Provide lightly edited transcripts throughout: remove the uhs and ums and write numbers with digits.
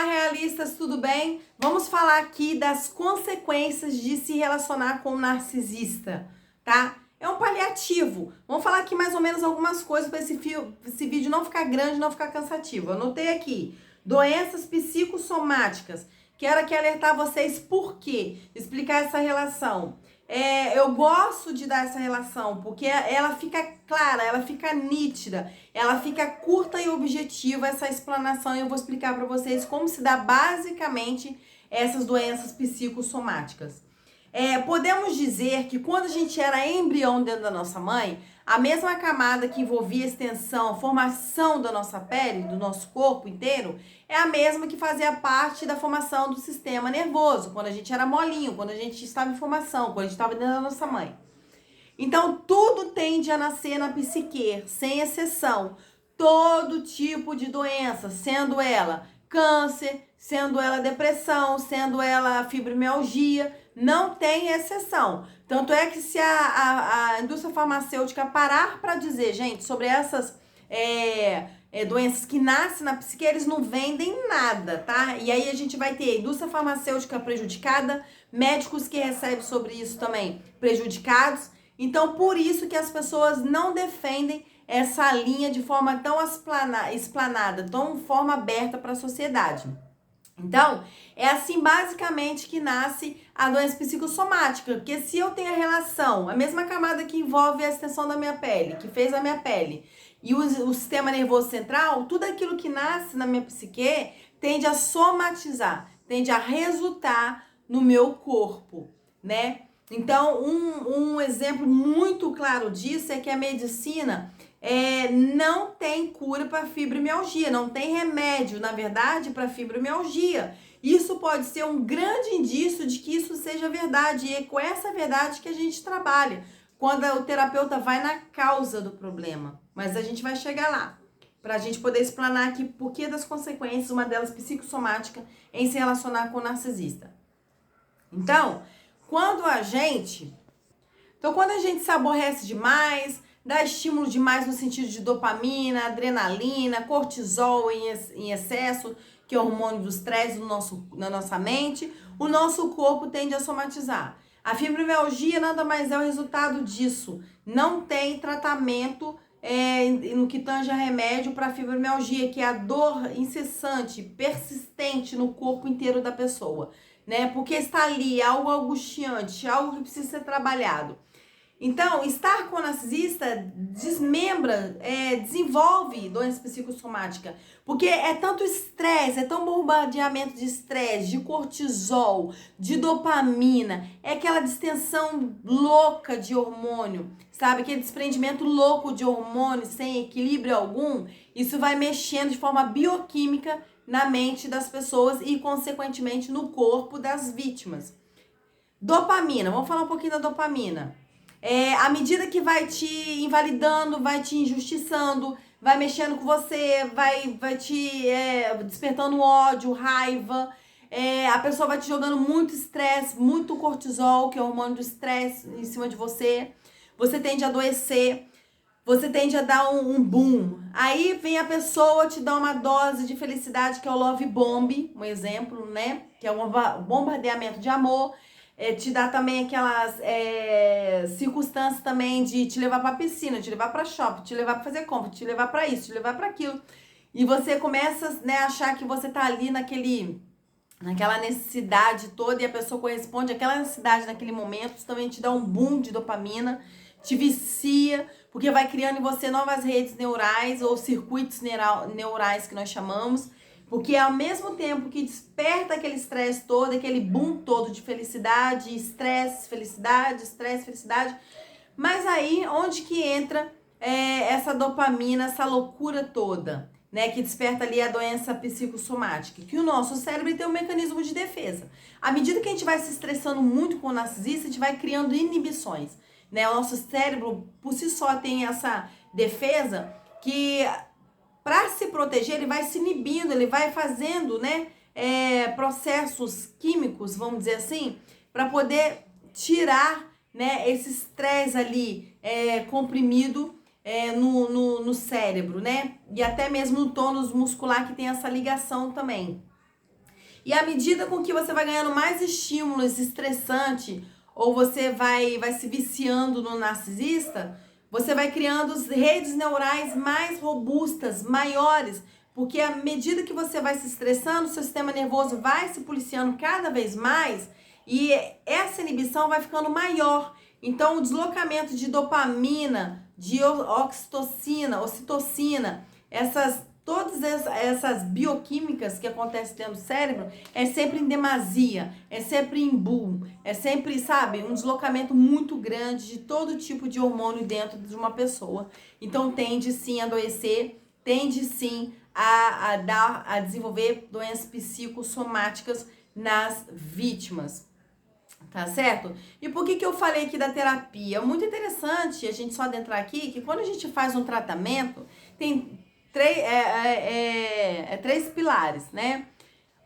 Olá, realistas, tudo bem? Vamos falar aqui das consequências de se relacionar com um narcisista, tá? É um paliativo. Vamos falar aqui mais ou menos algumas coisas para esse vídeo não ficar grande, não ficar cansativo. Eu anotei aqui, doenças psicossomáticas. Quero aqui alertar vocês por quê, explicar essa relação. Eu gosto de dar essa relação, porque ela fica clara, ela fica nítida, ela fica curta e objetiva, essa explanação, e eu vou explicar para vocês como se dá basicamente essas doenças psicossomáticas. Podemos dizer que quando a gente era embrião dentro da nossa mãe, a mesma camada que envolvia a extensão, a formação da nossa pele, do nosso corpo inteiro, é a mesma que fazia parte da formação do sistema nervoso, quando a gente era molinho, quando a gente estava em formação, quando a gente estava dentro da nossa mãe. Então, tudo tende a nascer na psique, sem exceção. Todo tipo de doença, sendo ela câncer, sendo ela depressão, sendo ela fibromialgia, não tem exceção. Tanto é que se a indústria farmacêutica parar para dizer, gente, sobre essas doenças que nascem na psique, eles não vendem nada, tá? E aí a gente vai ter a indústria farmacêutica prejudicada, médicos que recebem sobre isso também prejudicados. Então, por isso que as pessoas não defendem essa linha de forma tão explanada, tão forma aberta para a sociedade. Então, é assim basicamente que nasce a doença psicossomática, porque se eu tenho a relação, a mesma camada que envolve a extensão da minha pele, que fez a minha pele, e o sistema nervoso central, tudo aquilo que nasce na minha psique tende a somatizar, tende a resultar no meu corpo, né? Então, um exemplo muito claro disso é que a medicina não tem cura para fibromialgia, não tem remédio, na verdade, para fibromialgia. Isso pode ser um grande indício de que isso seja verdade, e é com essa verdade que a gente trabalha, quando o terapeuta vai na causa do problema. Mas a gente vai chegar lá, para a gente poder explanar aqui por que das consequências, uma delas psicossomática, em se relacionar com o narcisista. Então, quando a gente se aborrece demais, dá estímulo demais no sentido de dopamina, adrenalina, cortisol em excesso, que é o hormônio do estresse na nossa mente, o nosso corpo tende a somatizar. A fibromialgia nada mais é o resultado disso. Não tem tratamento no que tange a remédio para fibromialgia, que é a dor incessante, persistente no corpo inteiro da pessoa, né? Porque está ali, algo angustiante, algo que precisa ser trabalhado. Então, estar com o narcisista desmembra, desenvolve doença psicossomática, porque é tanto estresse, é tão bombardeamento de estresse, de cortisol, de dopamina, é aquela distensão louca de hormônio, sabe? Aquele desprendimento louco de hormônio sem equilíbrio algum, isso vai mexendo de forma bioquímica na mente das pessoas e, consequentemente, no corpo das vítimas. Dopamina, vamos falar um pouquinho da dopamina. À medida que vai te invalidando, vai te injustiçando, vai mexendo com você, vai te despertando ódio, raiva, a pessoa vai te jogando muito estresse, muito cortisol, que é o hormônio do estresse, em cima de você. Você tende a adoecer, você tende a dar um boom. Aí vem a pessoa te dar uma dose de felicidade, que é o love bomb, um exemplo, né? Que é um bombardeamento de amor. Te dá também aquelas circunstâncias também de te levar pra piscina, te levar pra shopping, te levar pra fazer compra, te levar pra isso, te levar pra aquilo. E você começa, né, a achar que você tá ali naquela necessidade toda, e a pessoa corresponde àquela necessidade naquele momento. Isso também te dá um boom de dopamina, te vicia, porque vai criando em você novas redes neurais ou circuitos neurais que nós chamamos. Porque ao mesmo tempo que desperta aquele estresse todo, aquele boom todo de felicidade, estresse, felicidade, mas aí onde que entra essa dopamina, essa loucura toda, né? Que desperta ali a doença psicossomática, que o nosso cérebro tem um mecanismo de defesa. À medida que a gente vai se estressando muito com o narcisista, a gente vai criando inibições, né? O nosso cérebro, por si só, tem essa defesa que, para se proteger, ele vai se inibindo, ele vai fazendo, né, processos químicos, vamos dizer assim, para poder tirar, né, esse estresse ali comprimido no cérebro, né, e até mesmo no tônus muscular, que tem essa ligação também. E à medida com que você vai ganhando mais estímulos estressantes, ou você vai se viciando no narcisista, você vai criando redes neurais mais robustas, maiores, porque à medida que você vai se estressando, o seu sistema nervoso vai se policiando cada vez mais e essa inibição vai ficando maior. Então, o deslocamento de dopamina, de oxitocina, ocitocina, todas essas bioquímicas que acontecem dentro do cérebro é sempre em demasia, é sempre em boom, é sempre, sabe, um deslocamento muito grande de todo tipo de hormônio dentro de uma pessoa. Então tende sim a adoecer, tende sim a desenvolver doenças psicossomáticas nas vítimas. Tá certo? E por que eu falei aqui da terapia? É muito interessante a gente só adentrar aqui que quando a gente faz um tratamento, tem três pilares, né?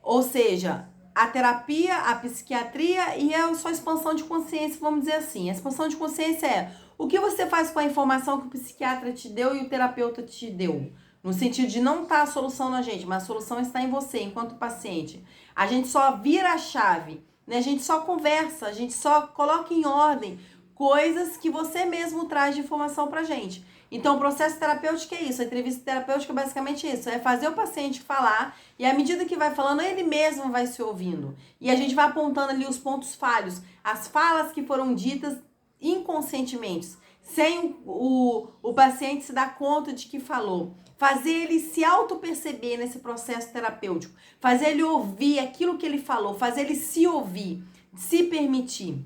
Ou seja, a terapia, a psiquiatria e a sua expansão de consciência, vamos dizer assim. A expansão de consciência é o que você faz com a informação que o psiquiatra te deu e o terapeuta te deu. No sentido de não estar a solução na gente, mas a solução está em você, enquanto paciente. A gente só vira a chave, né? A gente só conversa, a gente só coloca em ordem coisas que você mesmo traz de informação pra gente. Então, o processo terapêutico é isso, a entrevista terapêutica é basicamente isso, é fazer o paciente falar e à medida que vai falando, ele mesmo vai se ouvindo. E a gente vai apontando ali os pontos falhos, as falas que foram ditas inconscientemente, sem o paciente se dar conta de que falou. Fazer ele se auto-perceber nesse processo terapêutico, fazer ele ouvir aquilo que ele falou, fazer ele se ouvir, se permitir.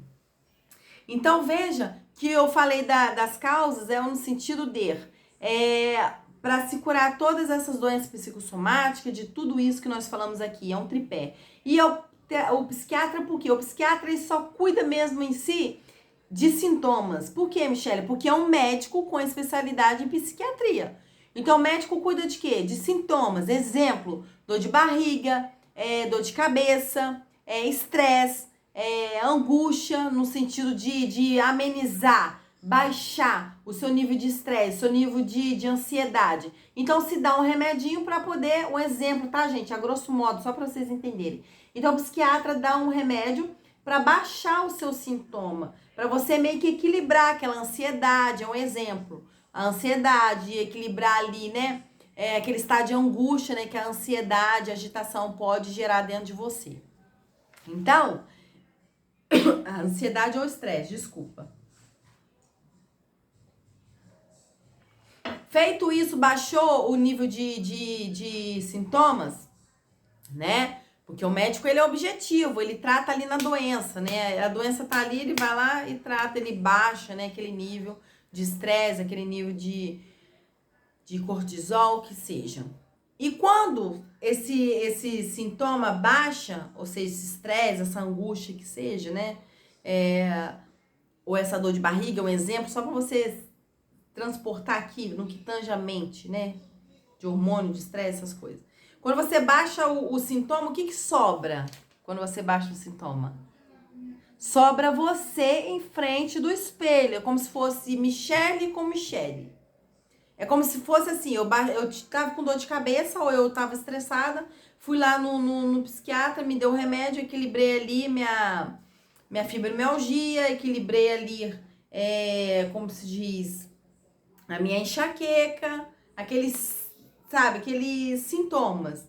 Então, veja que eu falei das causas, no sentido de para se curar todas essas doenças psicossomáticas, de tudo isso que nós falamos aqui, é um tripé. E o psiquiatra, por quê? O psiquiatra ele só cuida mesmo em si de sintomas. Por quê, Michele? Porque é um médico com especialidade em psiquiatria. Então, o médico cuida de quê? De sintomas. Exemplo, dor de barriga, dor de cabeça, estresse, angústia, no sentido de amenizar, baixar o seu nível de estresse, seu nível de ansiedade. Então, se dá um remedinho para poder, um exemplo, tá, gente? A grosso modo, só para vocês entenderem. Então, o psiquiatra dá um remédio para baixar o seu sintoma, para você meio que equilibrar aquela ansiedade, é um exemplo. A ansiedade, equilibrar ali, né? Aquele estado de angústia, né? Que a ansiedade, a agitação pode gerar dentro de você. Então, a ansiedade ou estresse, desculpa. Feito isso, baixou o nível de sintomas, né? Porque o médico, ele é objetivo, ele trata ali na doença, né? A doença tá ali, ele vai lá e trata, ele baixa, né? Aquele nível de estresse, aquele nível de cortisol, que seja. E quando esse sintoma baixa, ou seja, esse estresse, essa angústia que seja, né? Ou essa dor de barriga, um exemplo, só para você transportar aqui no que tange a mente, né? De hormônio, de estresse, essas coisas. Quando você baixa o sintoma, o que sobra quando você baixa o sintoma? Sobra você em frente do espelho. É como se fosse Michele com Michele. É como se fosse assim, eu tava com dor de cabeça ou eu tava estressada, fui lá no psiquiatra, me deu remédio, equilibrei ali minha fibromialgia, equilibrei ali, como se diz, a minha enxaqueca, aqueles sintomas.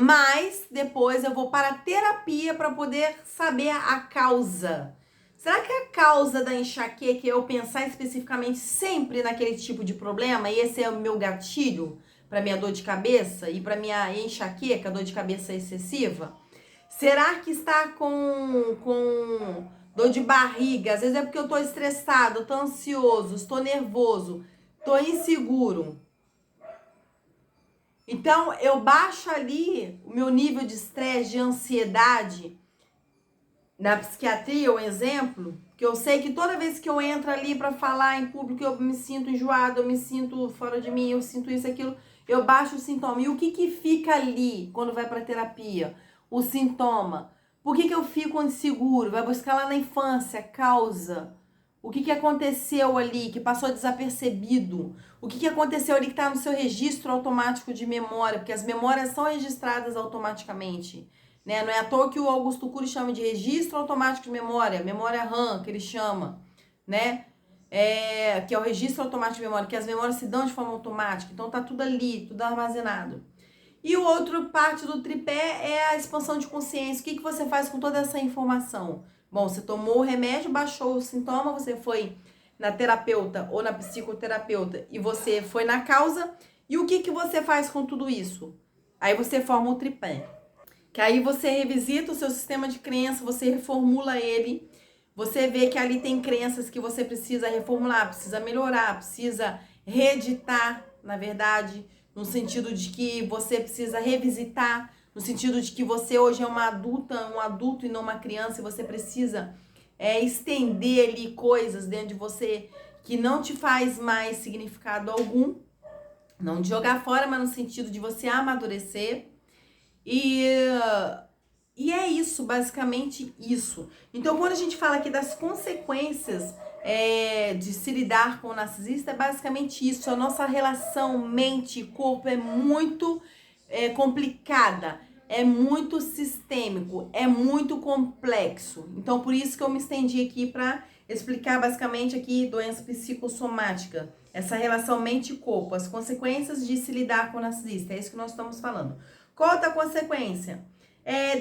Mas depois eu vou para a terapia para poder saber a causa. Será que a causa da enxaqueca é eu pensar especificamente sempre naquele tipo de problema e esse é o meu gatilho para minha dor de cabeça e para minha enxaqueca, dor de cabeça excessiva? Será que está com dor de barriga? Às vezes é porque eu estou estressado, estou ansioso, estou nervoso, estou inseguro. Então, eu baixo ali o meu nível de estresse, de ansiedade. Na psiquiatria, um exemplo, que eu sei que toda vez que eu entro ali para falar em público, eu me sinto enjoada, eu me sinto fora de mim, eu sinto isso, aquilo, eu baixo o sintoma. E o que fica ali quando vai para terapia? O sintoma. Por que eu fico inseguro? Vai buscar lá na infância, causa. O que aconteceu ali, que passou desapercebido? O que aconteceu ali que está no seu registro automático de memória? Porque as memórias são registradas automaticamente, né? Não é à toa que o Augusto Cury chama de registro automático de memória, memória RAM, que ele chama, né? Que é o registro automático de memória, que as memórias se dão de forma automática, então tá tudo ali, tudo armazenado. E o outro parte do tripé é a expansão de consciência. O que você faz com toda essa informação? Bom, você tomou o remédio, baixou o sintoma, você foi na terapeuta ou na psicoterapeuta e você foi na causa. E o que você faz com tudo isso? Aí você forma o tripé. Que aí você revisita o seu sistema de crença, você reformula ele. Você vê que ali tem crenças que você precisa reformular, precisa melhorar, precisa reeditar, na verdade, no sentido de que você precisa revisitar, no sentido de que você hoje é uma adulta, um adulto e não uma criança, e você precisa estender ali coisas dentro de você que não te faz mais significado algum, não de jogar fora, mas no sentido de você amadurecer. E é isso, basicamente isso. Então, quando a gente fala aqui das consequências de se lidar com o narcisista, é basicamente isso. A nossa relação mente e corpo é muito complicada, é muito sistêmico, é muito complexo. Então, por isso que eu me estendi aqui para explicar basicamente aqui doença psicossomática, essa relação mente e corpo, as consequências de se lidar com o narcisista. É isso que nós estamos falando. Qual outra consequência?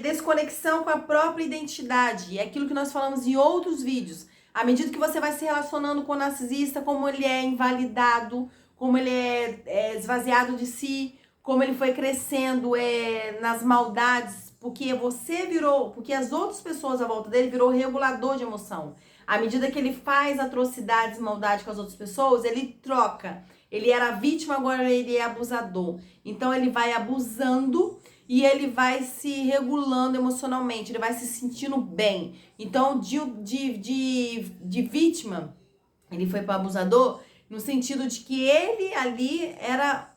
Desconexão com a própria identidade. É aquilo que nós falamos em outros vídeos. À medida que você vai se relacionando com o narcisista, como ele é invalidado, como ele é esvaziado de si, como ele foi crescendo nas maldades, porque porque as outras pessoas à volta dele virou regulador de emoção. À medida que ele faz atrocidades, maldade com as outras pessoas, ele troca. Ele era vítima, agora ele é abusador. Então ele vai abusando e ele vai se regulando emocionalmente, ele vai se sentindo bem. Então, de vítima, ele foi para abusador no sentido de que ele ali era,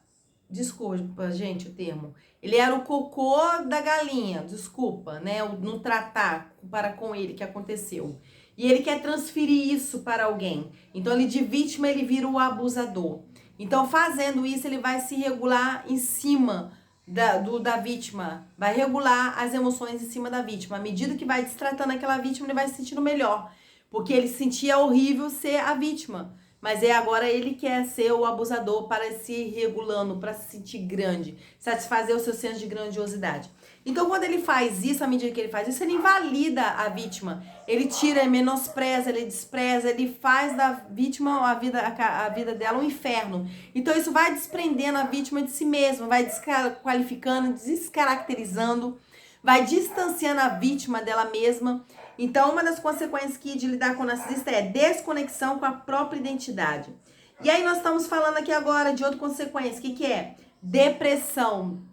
desculpa, gente, o termo, ele era o cocô da galinha, desculpa, né, no tratar para com ele que aconteceu. E ele quer transferir isso para alguém. Então, ele de vítima, ele vira o abusador. Então, fazendo isso, ele vai se regular em cima da vítima, vai regular as emoções em cima da vítima. À medida que vai destratando aquela vítima, ele vai se sentindo melhor, porque ele sentia horrível ser a vítima, mas agora ele quer ser o abusador para se regulando, para se sentir grande, satisfazer o seu senso de grandiosidade. Então, quando ele faz isso, à medida que ele faz isso, ele invalida a vítima, ele tira, ele menospreza, ele despreza, ele faz da vítima a vida dela um inferno. Então, isso vai desprendendo a vítima de si mesma, vai desqualificando, descaracterizando, vai distanciando a vítima dela mesma. Então, uma das consequências aqui de lidar com o narcisista é desconexão com a própria identidade. E aí, nós estamos falando aqui agora de outra consequência. O que é? Depressão.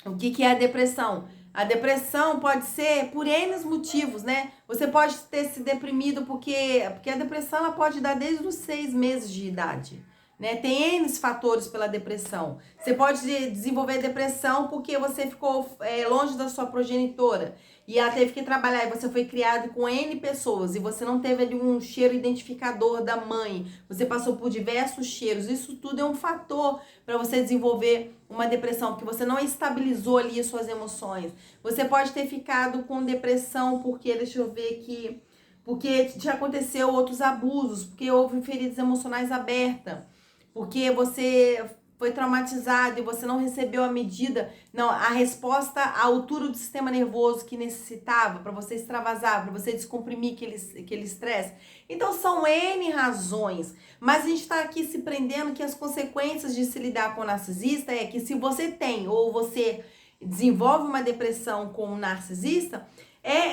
O que é a depressão? A depressão pode ser por N motivos, né? Você pode ter se deprimido porque a depressão ela pode dar desde os 6 meses de idade, né? Tem N fatores pela depressão. Você pode desenvolver depressão porque você ficou longe da sua progenitora e ela teve que trabalhar e você foi criado com N pessoas e você não teve ali um cheiro identificador da mãe, você passou por diversos cheiros. Isso tudo é um fator para você desenvolver uma depressão, porque você não estabilizou ali as suas emoções. Você pode ter ficado com depressão porque, deixa eu ver aqui, porque te aconteceu outros abusos, porque houve feridas emocionais abertas, porque você foi traumatizado e você não recebeu a resposta à altura do sistema nervoso que necessitava para você extravasar, para você descomprimir aquele estresse. Então são N razões, mas a gente está aqui se prendendo que as consequências de se lidar com o narcisista é que se você tem ou você desenvolve uma depressão com o narcisista,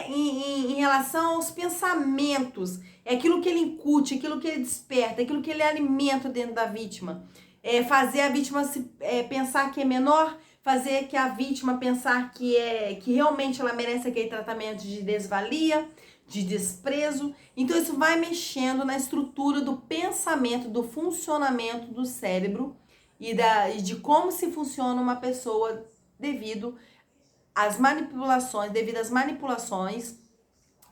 em relação aos pensamentos, é aquilo que ele incute, aquilo que ele desperta, aquilo que ele alimenta dentro da vítima. Fazer a vítima pensar que é menor, fazer que a vítima pensar que realmente ela merece aquele tratamento de desvalia, de desprezo. Então isso vai mexendo na estrutura do pensamento, do funcionamento do cérebro e de como se funciona uma pessoa devido às manipulações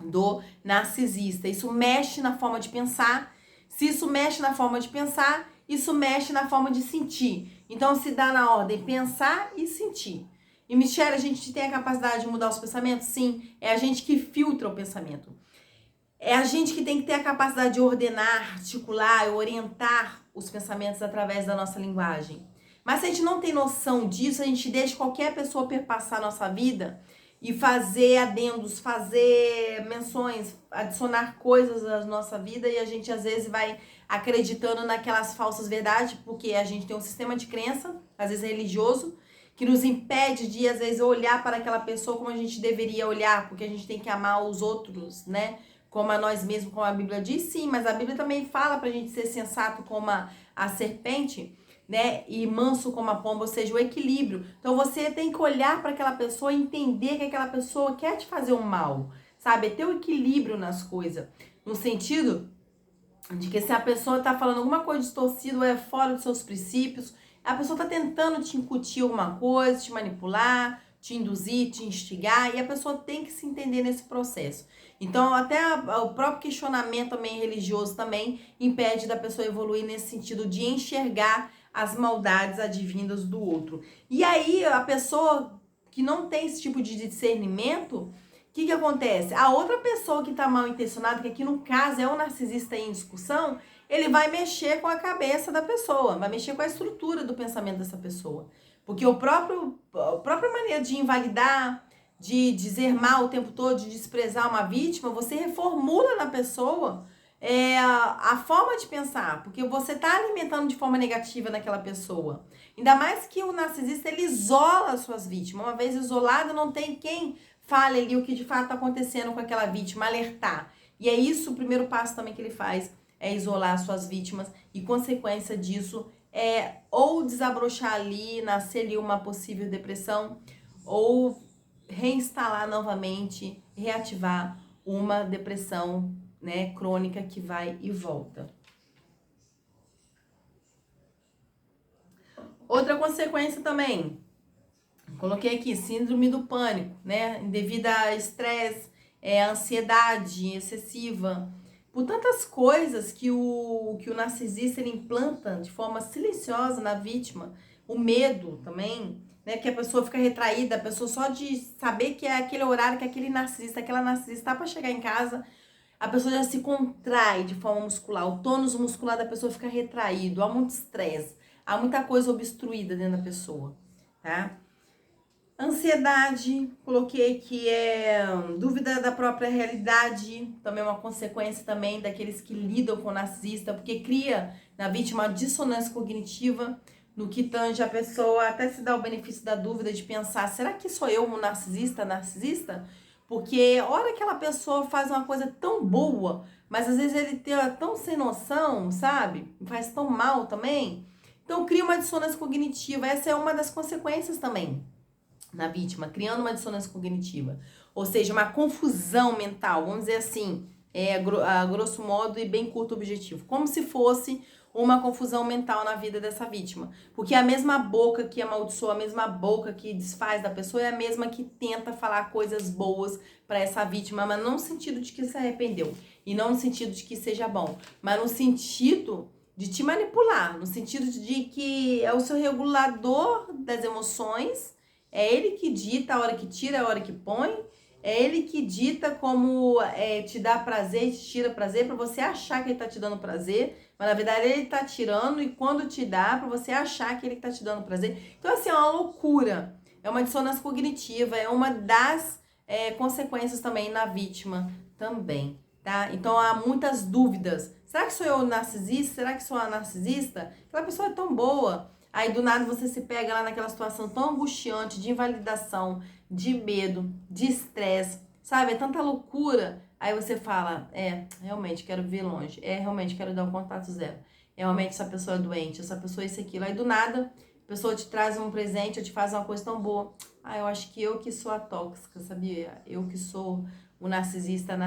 do narcisista. Isso mexe na forma de pensar. Se isso mexe na forma de pensar, isso mexe na forma de sentir. Então, se dá na ordem pensar e sentir. E, Michelle, a gente tem a capacidade de mudar os pensamentos? Sim, é a gente que filtra o pensamento. É a gente que tem que ter a capacidade de ordenar, articular, orientar os pensamentos através da nossa linguagem. Mas se a gente não tem noção disso, a gente deixa qualquer pessoa perpassar a nossa vida e fazer adendos, fazer menções, adicionar coisas à nossa vida, e a gente às vezes vai acreditando naquelas falsas verdades, porque a gente tem um sistema de crença, às vezes religioso, que nos impede de às vezes olhar para aquela pessoa como a gente deveria olhar, porque a gente tem que amar os outros, né? Como a nós mesmos, como a Bíblia diz, sim, mas a Bíblia também fala pra gente ser sensato como a serpente, né? E manso como a pomba, ou seja, o equilíbrio. Então você tem que olhar para aquela pessoa e entender que aquela pessoa quer te fazer um mal, sabe? É ter o equilíbrio nas coisas. No sentido de que se a pessoa tá falando alguma coisa distorcida ou é fora dos seus princípios, a pessoa tá tentando te incutir alguma coisa, te manipular, te induzir, te instigar, e a pessoa tem que se entender nesse processo. Então, até o próprio questionamento também religioso também impede da pessoa evoluir nesse sentido de enxergar as maldades advindas do outro. E aí, a pessoa que não tem esse tipo de discernimento, o que acontece? A outra pessoa que tá mal intencionada, que aqui no caso é o narcisista em discussão, ele vai mexer com a cabeça da pessoa, vai mexer com a estrutura do pensamento dessa pessoa. Porque a própria maneira de invalidar, de dizer mal o tempo todo, de desprezar uma vítima, você reformula na pessoa a forma de pensar, porque você está alimentando de forma negativa naquela pessoa. Ainda mais que o narcisista, ele isola as suas vítimas. Uma vez isolado, não tem quem fale ali o que de fato está acontecendo com aquela vítima, alertar. E é isso o primeiro passo também que ele faz, é isolar as suas vítimas, e consequência disso é ou desabrochar ali, nascer ali uma possível depressão, ou reinstalar novamente, reativar uma depressão, né, crônica que vai e volta. Outra consequência também, coloquei aqui, síndrome do pânico, né, devido a estresse, ansiedade excessiva, por tantas coisas que o narcisista ele implanta de forma silenciosa na vítima, o medo também, né, que a pessoa fica retraída, a pessoa só de saber que é aquele horário que aquela narcisista tá para chegar em casa, a pessoa já se contrai de forma muscular, o tônus muscular da pessoa fica retraído, há muito estresse, há muita coisa obstruída dentro da pessoa, tá? Ansiedade, coloquei que é dúvida da própria realidade, também é uma consequência também daqueles que lidam com o narcisista, porque cria na vítima uma dissonância cognitiva, no que tange a pessoa até se dá o benefício da dúvida de pensar, será que sou eu um narcisista? Porque a hora que aquela pessoa faz uma coisa tão boa, mas às vezes ele tá tão sem noção, sabe? Faz tão mal também. Então cria uma dissonância cognitiva, essa é uma das consequências também na vítima, criando uma dissonância cognitiva, ou seja, uma confusão mental, vamos dizer assim, a grosso modo e bem curto objetivo, como se fosse uma confusão mental na vida dessa vítima, porque a mesma boca que amaldiçoa, a mesma boca que desfaz da pessoa é a mesma que tenta falar coisas boas para essa vítima, mas não no sentido de que se arrependeu, e não no sentido de que seja bom, mas no sentido de te manipular, no sentido de que é o seu regulador das emoções. É ele que dita a hora que tira, a hora que põe. É ele que dita como te dá prazer e te tira prazer para você achar que ele tá te dando prazer. Mas na verdade ele tá tirando e quando te dá para você achar que ele tá te dando prazer. Então assim, é uma loucura. É uma dissonância cognitiva. É uma das consequências também na vítima também, tá? Então há muitas dúvidas. Será que sou eu narcisista? Será que sou a narcisista? Aquela pessoa é tão boa. Aí do nada você se pega lá naquela situação tão angustiante de invalidação, de medo, de estresse, sabe? É tanta loucura. Aí você fala, realmente quero ver longe. Realmente quero dar um contato zero. Realmente essa pessoa é doente, essa pessoa é isso, aquilo. Aí do nada, a pessoa te traz um presente ou te faz uma coisa tão boa. Eu acho que eu que sou a tóxica, sabia? Eu que sou o narcisista,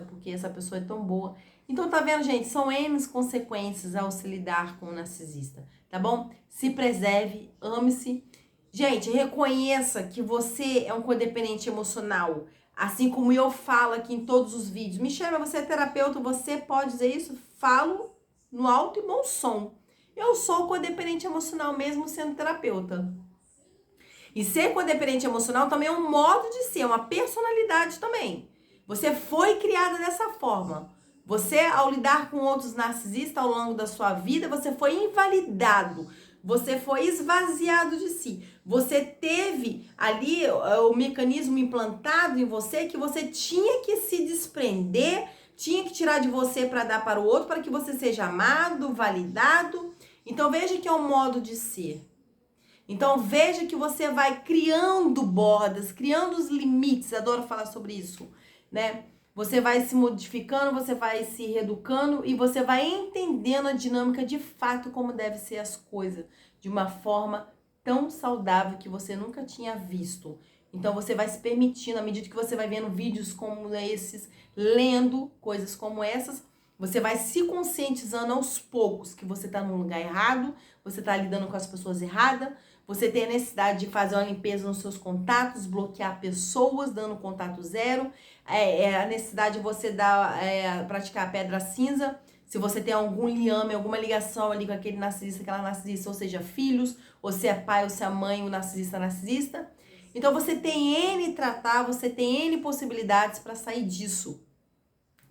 porque essa pessoa é tão boa. Então, tá vendo, gente? São N consequências ao se lidar com o narcisista, tá bom? Se preserve, ame-se. Gente, reconheça que você é um codependente emocional, assim como eu falo aqui em todos os vídeos. Michelle, você é terapeuta, você pode dizer isso? Falo no alto e bom som. Eu sou codependente emocional mesmo sendo terapeuta. E ser codependente emocional também é um modo de ser, uma personalidade também. Você foi criada dessa forma. Você, ao lidar com outros narcisistas ao longo da sua vida, você foi invalidado. Você foi esvaziado de si. Você teve ali o mecanismo implantado em você que você tinha que se desprender, tinha que tirar de você para dar para o outro, para que você seja amado, validado. Então veja que é um modo de ser. Então veja que você vai criando bordas, criando os limites. Adoro falar sobre isso, né? Você vai se modificando, você vai se reeducando e você vai entendendo a dinâmica de fato como deve ser as coisas, de uma forma tão saudável que você nunca tinha visto. Então você vai se permitindo, à medida que você vai vendo vídeos como esses, lendo coisas como essas, você vai se conscientizando aos poucos que você está no lugar errado, você está lidando com as pessoas erradas, você tem a necessidade de fazer uma limpeza nos seus contatos, bloquear pessoas, dando contato zero. A necessidade de você praticar a pedra cinza. Se você tem algum liame, alguma ligação ali com aquele narcisista, aquela narcisista, ou seja, filhos, ou se é pai, ou se é mãe, o narcisista. Então você tem N tratar, você tem N possibilidades para sair disso,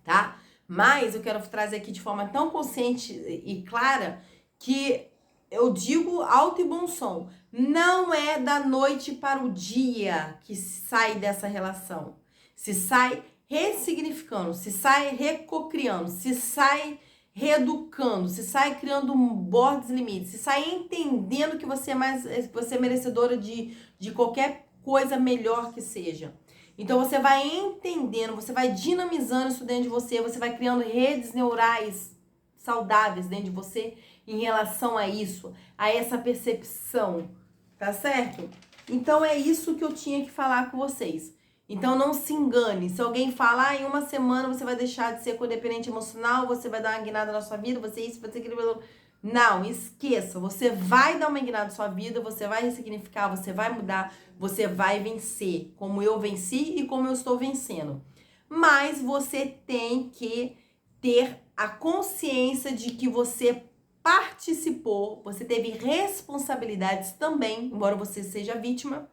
tá? Mas eu quero trazer aqui de forma tão consciente e clara que eu digo alto e bom som. Não é da noite para o dia que se sai dessa relação. Se sai ressignificando, se sai recocriando, se sai reeducando, se sai criando bordes limites, se sai entendendo que você é merecedora de qualquer coisa melhor que seja. Então você vai entendendo, você vai dinamizando isso dentro de você, você vai criando redes neurais saudáveis dentro de você em relação a isso, a essa percepção, tá certo? Então é isso que eu tinha que falar com vocês. Então não se engane, se alguém falar em uma semana você vai deixar de ser codependente emocional, você vai dar uma guinada na sua vida, você isso, você aquilo. Não, esqueça, você vai dar uma guinada na sua vida, você vai ressignificar, você vai mudar, você vai vencer, como eu venci e como eu estou vencendo. Mas você tem que ter a consciência de que você participou, você teve responsabilidades também, embora você seja vítima,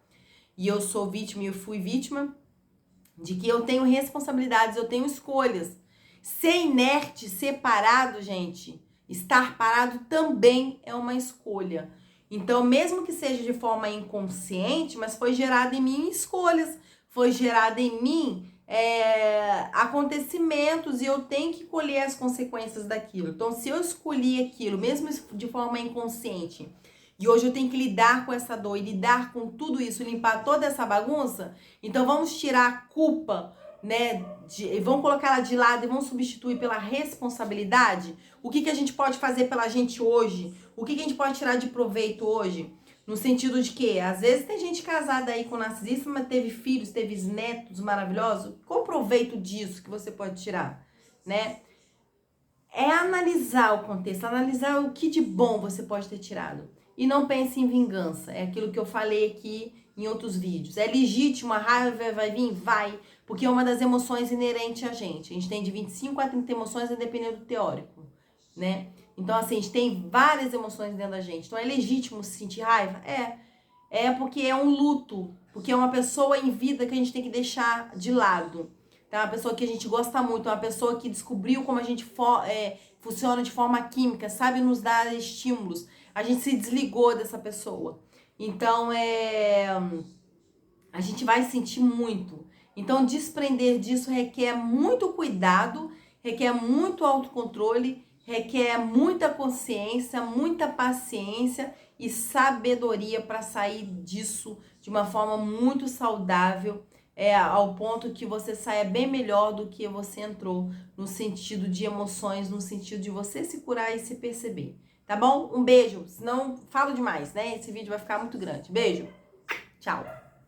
e eu sou vítima e eu fui vítima, de que eu tenho responsabilidades, eu tenho escolhas. Ser inerte, ser parado, gente, estar parado também é uma escolha. Então, mesmo que seja de forma inconsciente, mas foi gerado em mim escolhas, foi gerado em mim acontecimentos e eu tenho que colher as consequências daquilo. Então, se eu escolhi aquilo, mesmo de forma inconsciente, e hoje eu tenho que lidar com essa dor e lidar com tudo isso, limpar toda essa bagunça, então vamos tirar a culpa, né? Vamos colocar ela de lado e vamos substituir pela responsabilidade. O que a gente pode fazer pela gente hoje? O que a gente pode tirar de proveito hoje? No sentido de que, às vezes, tem gente casada aí com narcisista, mas teve filhos, teve netos maravilhosos. Qual o proveito disso que você pode tirar, né? É analisar o contexto, analisar o que de bom você pode ter tirado. E não pense em vingança. É aquilo que eu falei aqui em outros vídeos. É legítimo, a raiva vai vir? Vai. Porque é uma das emoções inerentes a gente. A gente tem de 25 a 30 emoções, dependendo do teórico, né? Então, assim, a gente tem várias emoções dentro da gente. Então, é legítimo se sentir raiva? É porque é um luto. Porque é uma pessoa em vida que a gente tem que deixar de lado. Então, é uma pessoa que a gente gosta muito. É uma pessoa que descobriu como a gente funciona de forma química. Sabe nos dar estímulos. A gente se desligou dessa pessoa. Então, a gente vai sentir muito. Então, desprender disso requer muito cuidado, requer muito autocontrole, requer muita consciência, muita paciência e sabedoria para sair disso de uma forma muito saudável, ao ponto que você saia bem melhor do que você entrou, no sentido de emoções, no sentido de você se curar e se perceber. Tá bom? Um beijo, senão falo demais, né? Esse vídeo vai ficar muito grande. Beijo, tchau!